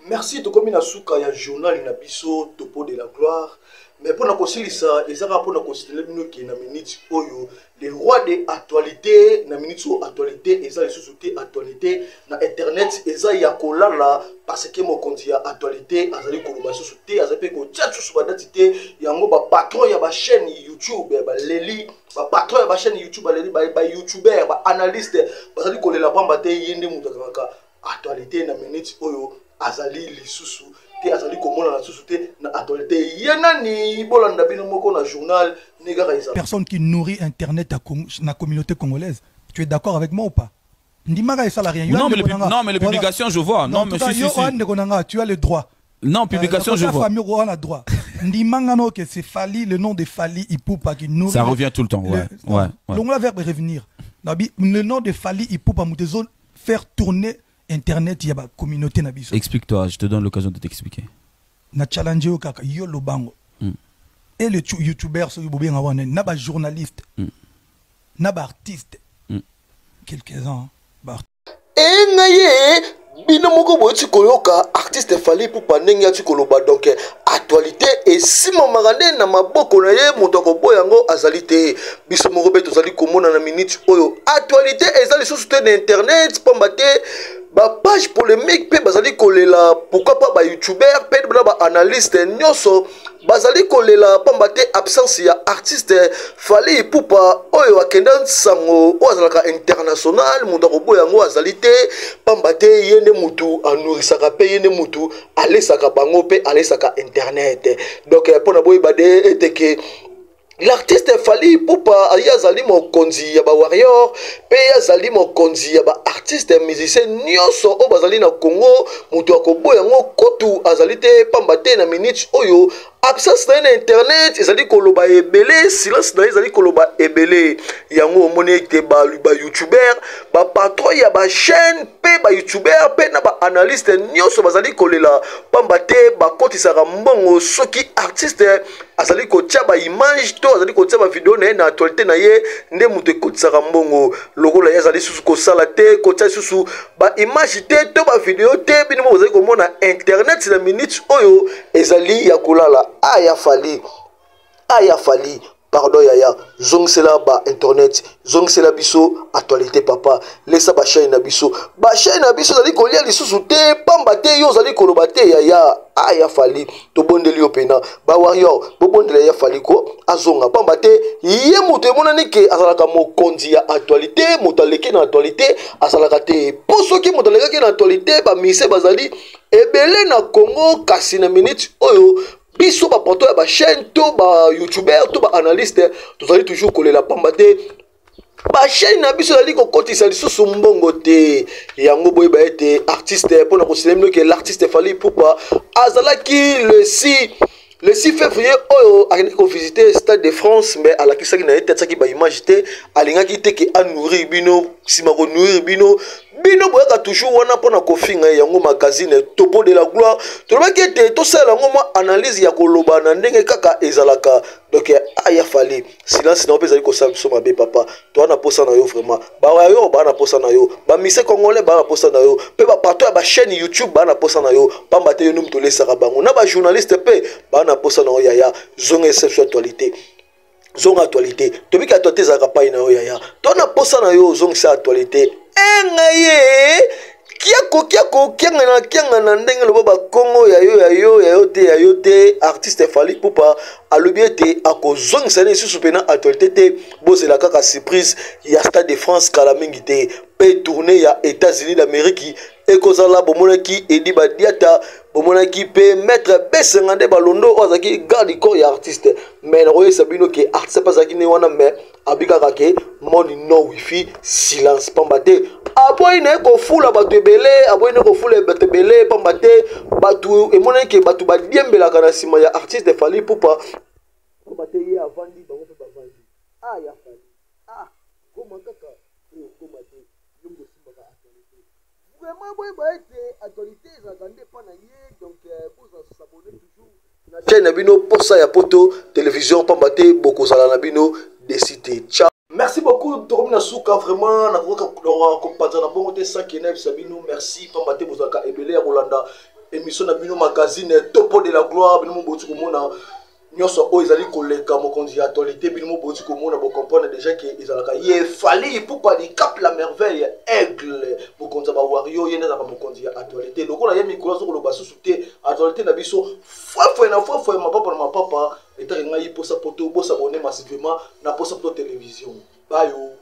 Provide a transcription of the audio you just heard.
Merci de comme Souka ya journal na biso topo de la gloire. Mais pour nous ça, et ça pour nous considérer qui na minute oyo les rois de actualité na minute so actualité et ça les sociétés actualité na internet et ça ya kolala parce que mon compte ya actualité azali koloba société azali ko tchatchu sur badatité yango ba patron ya ba chaîne YouTube ba leli ba patron ya ba chaîne YouTube ba leli ba YouTuber ba analyste bazali kolela pamba te yende mutakaka actualité na minute oyo azali lisusu te azali komona na susu te na actualité yenani bolanda bino moko na journal nega kaisa personne qui nourrit internet à la communauté congolaise. Tu es d'accord avec moi ou pas? Ndimaka ça la rien. Non mais les publications je vois. Non mais si. Tu as le droit. Non, publication je vois. Famille a le droit. Ndimanga no que c'est Fali, le nom de Fali Ipupa qui nourrit. Ça revient tout le temps, ouais. Donc on va vers revenir. Le nom de Fali Ipupa Moutezone faire tourner Internet, il y a une communauté. Explique-toi, je te donne l'occasion de t'expliquer. Na challenge yo kaka yo lobango. Et les youtubeurs so yobobi ngabone na ba journaliste. Na ba artiste. Quelques-uns. Et ngaye bino moko boyoti koyoka artiste Fali Ipupa ndenge ati koloba donc actualité et sima magande na maboko na ye moto akoboya yango azali te biso moko be tozali komona na minute oyo actualité ezali lisusu te na internet pamba te ba page polémique pe bazali kolela pourquoi pas ba youtubeur pe ba analyste nyoso bazali kolela pamba te absence ya artiste Fali Ipupa oyo akenda sango o azalaka international moto akoboya yango azali te pamba te yende mutu anorisaka pe yende mutu alesaka bango pe alesaka internet donc pour na boy bade eteke l'artiste Fali Ipupa azali mokonzi ya ba warrior pe azali mokonzi ya ba artiste musicien nyonso o bazali na Congo mutu akoboya ngo kotu azali te pamba te na minute oyo absence na internet ezali koloba ebele silence na ezali koloba ebele yango omoni te ba youtuber ba patron ya ba chaîne pe ba youtuber pe na ba analyste nyonso bazali kolela pamba te ba kotisaka mbongo soki artiste azali kotia ba image to azali kotia ba video na actualité na ye nde mutu ekotisaka mbongo lokola ye azali susu kosala te kotia susu ba image te to ba video te bino mo bazali komona internet na minute oyo ezali ya kolala aya Fali pardon yaya zongsela ba internet zongsela biso actualité papa laissa ba chaîne na biso zali kolia lisusu te pamba te yo zali koloba te yaya aya Fali to bondeli yo pena ba warrior bo bondela ya Fali ko azonga pamba te ye moto emonani ke azalaka mokonzi ya actualité moto aleki na actualité azalaka te po soki moto aleki na actualité ba mise bazali ebele na Congo kasi na minute oyo biso ba poto ya ba chaîne to ba youtuber to ba analyste tozali toujours kolela pamba te ba chaîne na biso zali kokotisa lisusu mbongo te yango boye ba ete artiste pona koselemo ke l'artiste Fali Ipupa azalaki le 6 février oyo akendaki kovisite Stade de France mais alakisaki na ye te atiaki ba image te alingaki te ke anourrir bino nsima konourrir bino boyaka toujours wana mpona kofinga yango magazine topo de la gloire tolobaki ete tosala yango mwa analyse ya koloba na ndenge kaka ezalaka donc aya Fali silence na yo mpe ezali kosala biso mabe papa toa na posa na yo vraiment bawayo baa na posa na yo bamise congolais baa na posa na yo mpe bapato ya bachaîne YouTube baa na posa na yo pamba te yo nomi tolesaka bango na bajournaliste mpe baa na posa na yo yaya zonga exception actualité zonga actualité tobiki actualité ezalaka pai na yo yaya toa na posa na yo zongisa actualité engaye kianga na ndenge loba ba Congo yayo te artiste Fali Ipupa alobi ete akozongisa ne susu pena actualité te bozela kaka surprise ya Stade de France kala mingi te pe tourner ya États-Unis d'Amérique ekozala bomonaki Edi Badiata bomonaki pe maître Besengande balondo ozaki garde corps ya artiste mais na roye sabino ke artiste pasaki ne wana mais abika kake moni no wifi silence pamba te aboyi na kofula bato ebele aboyi na kofula bato ebele pamba te bato emonaki batu badiembelaka na nsima ya artiste Fali Ipupa pamba te ye avandi bango mpe bavandi ya Fali goma kaka goma te yongo simbaka actualité vraiment boyi baete actualité ezalaka nde mpa na ye donc boza sabone toujours na chaîne na bino posa ya poto télévision pamba te bokozala na bino desite ciao. Merci beaucoup, Toromina Souka, vraiment, na comprendre na bongo te 5 Sabino, merci, Pambate Bozaka, Ebele, Rolanda, émission na bino magazine Topo de la gloire bino boti komona nyonso o ezali koleka mokonzi actualité bino boti komona bo comprendre déjà que ezalaka ye fali pour pas di cap la merveille aigle mokonzi ba wario yena za mokonzi actualité lokola ye mikolo zo lo basusu te actualité na biso fois ma papa eta ngai posa poto bosa abonner massivement na posa poto télévision bayo